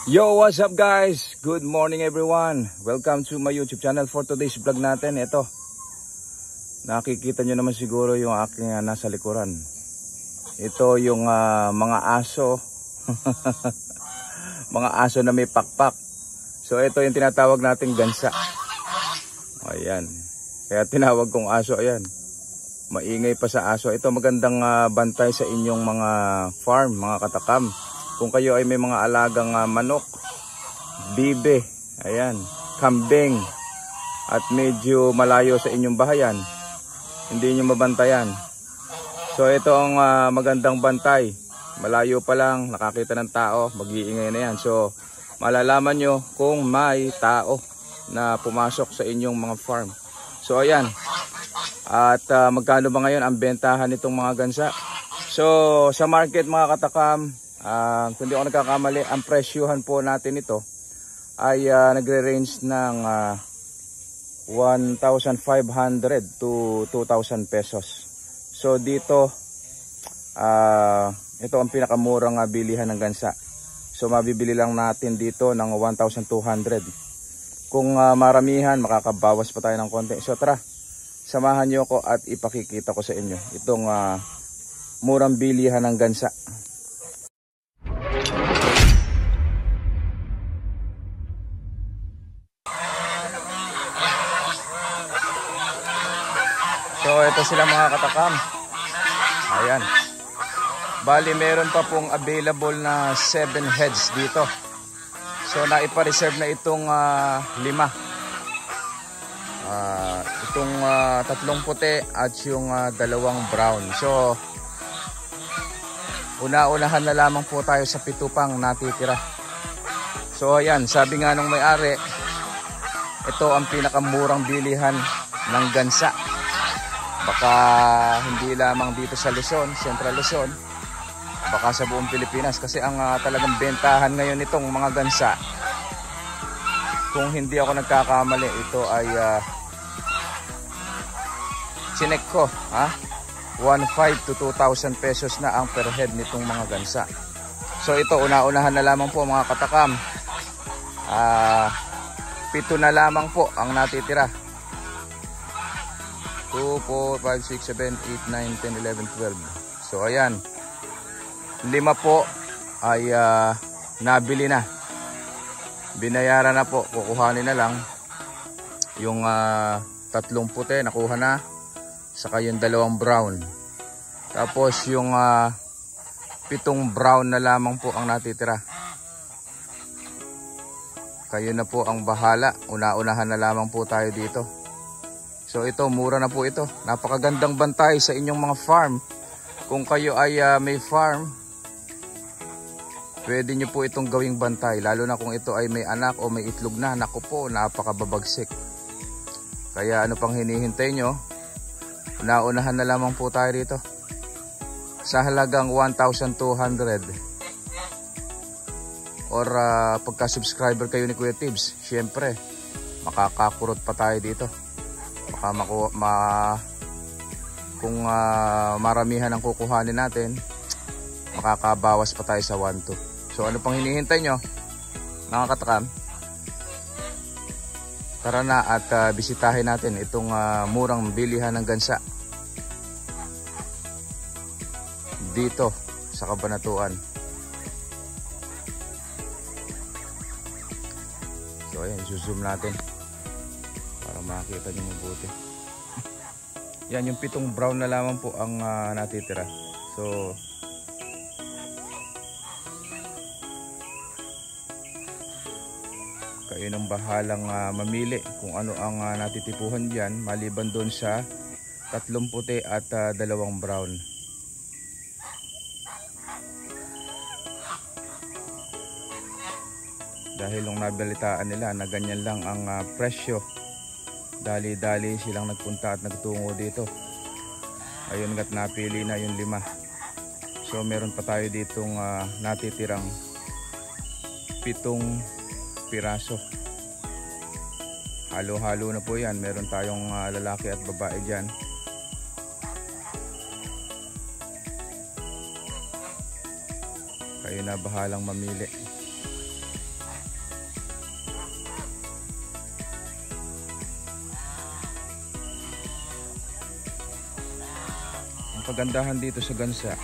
Yo, what's up guys? Good morning everyone. Welcome to my YouTube channel. For today's vlog natin, ito. Nakikita nyo naman siguro yung aking nasa likuran. Ito yung mga aso. Mga aso na may pakpak. So ito yung tinatawag nating gansa. Ayan. Kaya tinawag kong aso, ayan. Maingay pa sa aso. Ito magandang bantay sa inyong mga farm, mga katakam. Kung kayo ay may mga alagang manok, bibe, ayan, kambing, at medyo malayo sa inyong bahayan, hindi nyo mabantayan. So ito ang magandang bantay. Malayo pa lang, nakakita ng tao, mag-iingay na yan. So malalaman nyo kung may tao na pumasok sa inyong mga farm. So ayan. At magkano ba ngayon ang bentahan nitong mga gansa? So sa market mga katakam, kung di ako nagkakamali, ang presyuhan po natin ito ay nagre-range ng 1,500 to 2,000 pesos. So dito, ito ang pinakamurang bilihan ng gansa. So mabibili lang natin dito ng 1,200. Kung maramihan, makakabawas pa tayo ng konti. So tara, samahan nyo ako at ipakikita ko sa inyo itong murang bilihan ng gansa. So ito sila mga katakam. Ayan. Bali meron pa pong available na 7 heads dito. So naipa-reserve na itong 5. Itong 3 puti at yung 2 brown. So una-unahan na lamang po tayo sa 7 pang natitira. So ayan, sabi nga nung may-ari, ito ang pinakamurang bilihan ng gansa. Baka hindi lamang dito sa Luzon, Central Luzon, baka sa buong Pilipinas. Kasi ang talagang bentahan ngayon itong mga gansa, kung hindi ako nagkakamali, ito ay chinek ko, 1,500 to 2,000 pesos na ang per head nitong mga gansa. So ito, una-unahan na lamang po mga katakam. 7 na lamang po ang natitira. 2, 4, 5, 6, 7, 8, 9, 10, 11, 12. So ayan, 5 po ay nabili na. Binayaran na po, kukuhanin na lang. Yung 3 puti nakuha na, saka yung 2 brown. Tapos yung 7 brown na lamang po ang natitira. Kayo na po ang bahala, una-unahan na lamang po tayo dito. So ito, mura na po ito. Napakagandang bantay sa inyong mga farm. Kung kayo ay may farm, pwede nyo po itong gawing bantay. Lalo na kung ito ay may anak o may itlog na. Naku po, napakababagsik. Kaya ano pang hinihintay nyo? Una-unahan na lamang po tayo dito. Sa halagang 1,200. Or pagka-subscriber kayo ni Kuya Tibbs, syempre, makakakurot pa tayo dito. Baka kung maramihan ang kukuhanin natin, makakabawas pa tayo sa 1,200. So ano pang hinihintay nyo mga katakam? Tara na at bisitahin natin itong murang bilihan ng gansa dito sa Cabanatuan. So ayan, zoom natin para makita nyo mabuti. Yan, yung 7 brown na lamang po ang natitira. So kayo nang bahalang mamili kung ano ang natitipuhan dyan, maliban doon sa 3 puti at 2 brown. Dahil nung nabalitaan nila na ganyan lang ang presyo, dali-dali silang nagpunta at nagtungo dito. Ayun, nga't napili na yung 5. So meron pa tayo ditong natitirang 7 piraso. Halo-halo na po yan. Meron tayong lalaki at babae dyan. Kayo na bahalang mamili. kagandahan dito sa gansa,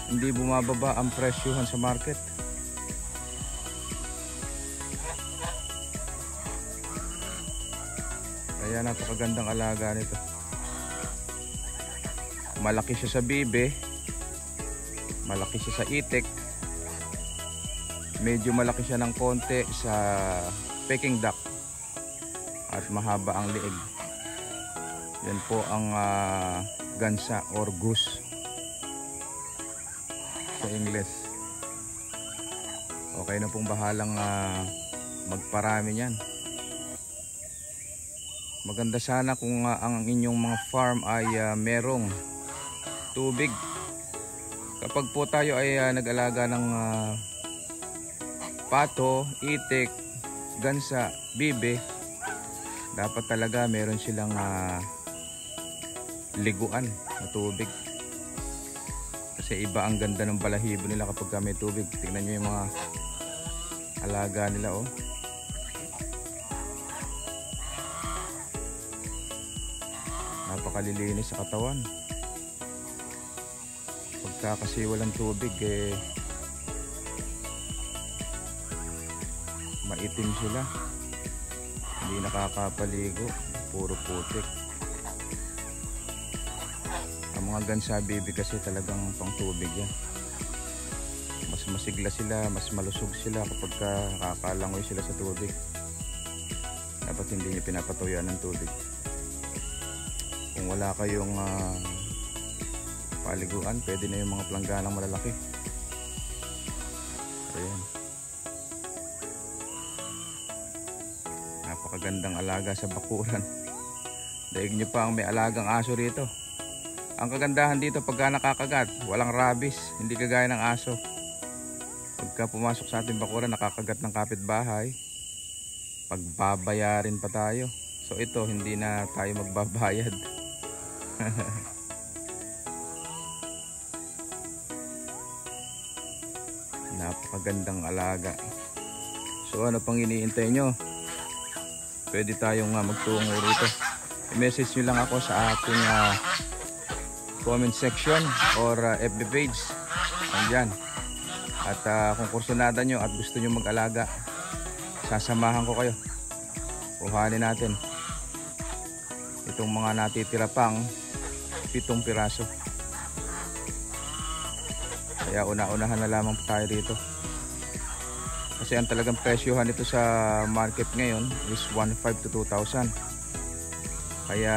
hindi bumababa ang presyuhan sa market. Kaya napakagandang alaga nito. Malaki siya sa bibe, malaki siya sa itik, medyo malaki siya ng konti sa Peking duck, at mahaba ang liig. Yan po ang gansa or goose sa English. Okay na pong bahalang magparami niyan. Maganda sana kung ang inyong mga farm ay merong tubig. Kapag po tayo ay nag-alaga ng pato, itik, gansa, bibe, dapat talaga meron silang liguan na tubig. Kasi iba ang ganda ng balahibo nila kapag may tubig. Tingnan nyo yung mga alaga nila, oh. Napakalilinis sa katawan. Pagka kasi walang tubig, maitim sila, hindi nakakapaligo, puro putik. Ang mga gansa bibi kasi talagang pang tubig yan. Mas masigla sila, mas malusog sila kapag nakakalangoy sila sa tubig. Dapat hindi nyo pinapatuyuan ng tubig. Kung wala kayong paliguan, pwede na yung mga plangganang malalaki. Ayan. Napakagandang alaga sa bakuran. Daig nyo pa ang may alagang aso rito. Ang kagandahan dito pagka nakakagat, walang rabies, hindi kagaya ng aso. Pagka pumasok sa ating bakuran, nakakagat ng kapitbahay, pagbabayarin pa tayo. So ito, hindi na tayo magbabayad. Napakagandang alaga. So ano pang iniintay nyo? Pwede tayong magtungo rito. I-message nyo lang ako sa ating comment section or FB page. Andyan. At kung kursunada nyo at gusto nyo mag-alaga, sasamahan ko kayo. Kuhanin natin itong mga natitira pang 7 piraso. Kaya una-unahan na lamang tayo dito. Kasi ang talagang presyohan nito sa market ngayon is 1,500 to 2,000. Kaya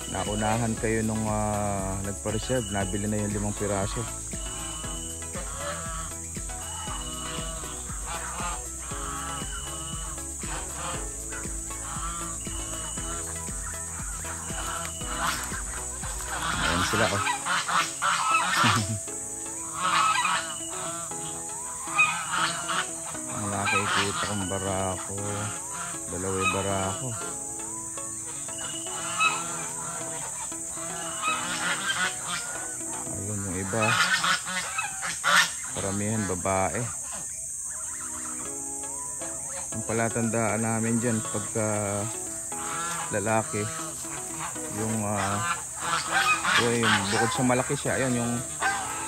naunahan kayo nung nagpa-reserve, nabili na yung 5 piraso. Ayan sila, oh. Nakikita kong barako, 2 barako. Ayun yung iba, paramihan babae. Ang palatandaan namin dyan pagka lalaki, yung bukod sa malaki siya, ayun yung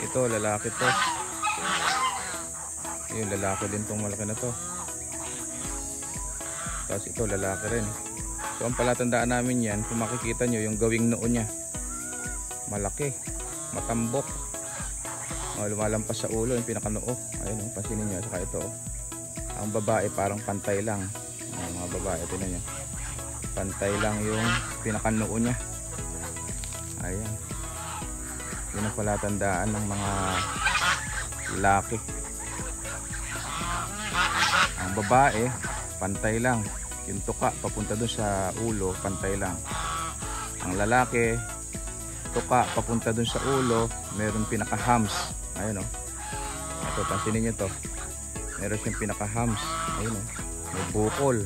ito lalaki to. Yung lalaki din tong malaki na to. Tapos ito lalaki rin. So ang palatandaan namin yan, kung makikita nyo yung gawing noo nya, malaki, matambok, lumalampas sa ulo yung pinakanoo. Ayun, pansinin nyo. Saka ito, ang babae parang pantay lang. Mga babae, tingnan nyo, pantay lang yung pinakanoo nya. Ayan, yun ang palatandaan ng mga lalaki. Ang babae, pantay lang. Yung tuka papunta dun sa ulo, pantay lang. Ang lalaki, tuka papunta dun sa ulo, meron pinaka-hams. Ayun, oh. Ito, pansinin nyo to. Meron siyang pinaka-hams. Ayun, oh. May bukol.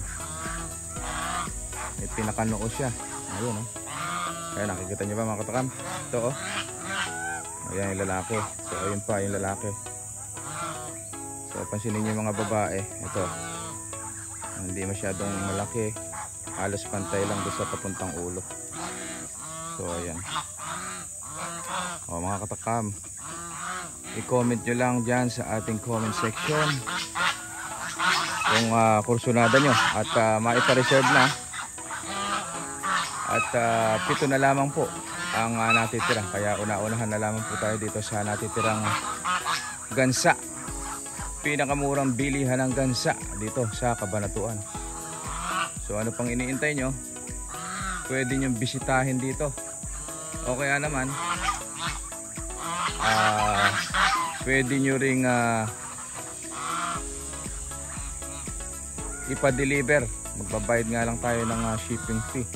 May pinaka-noo siya. Ayun, oh. Ayun, nakikita nyo ba mga katakam? Ito, oh. Ayan yung lalaki. So, ayun pa yung lalaki. So, pansinin nyo yung mga babae. Ito, hindi masyadong malaki, halos pantay lang doon sa papuntang ulo. So ayan. O mga katakam, i-comment nyo lang dyan sa ating comment section kung kursunada nyo at maipa-reserve na. At 7 na lamang po ang natitira. Kaya una-unahan na lamang po tayo dito sa natitirang gansa. Pinakamurang bilihan ng gansa dito sa Cabanatuan. So ano pang iniintay nyo? Pwede nyo bisitahin dito. O kaya naman pwede nyo ring ipa-deliver. Magbabayad nga lang tayo ng shipping fee.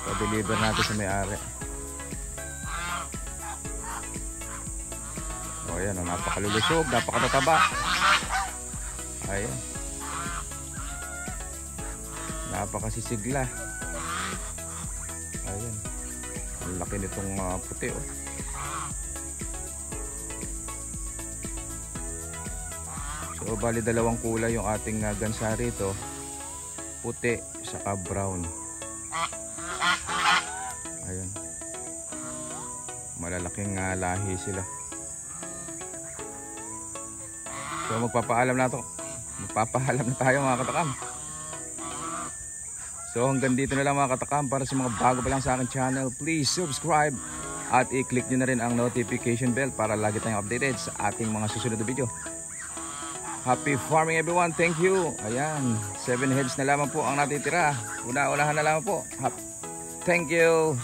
Pa-deliver natin sa may-ari. O ayan, napakalulusog, napakatataba. Ayan. Napakasisigla. Ayan. Ang laki nitong puti oh. So bali dalawang kulay yung ating gansa rito. Puti saka brown. Ayan. Malalaking lahi sila. So magpapaalam na tayo mga katakam. So hanggang dito na lang mga katakam. Para sa mga bago pa lang sa akin channel, please subscribe at i-click nyo na rin ang notification bell para lagi tayong updated sa ating mga susunod na video. Happy farming everyone, thank you. Ayan, 7 heads na lamang po ang natitira. Una-unahan na lamang po. Thank you.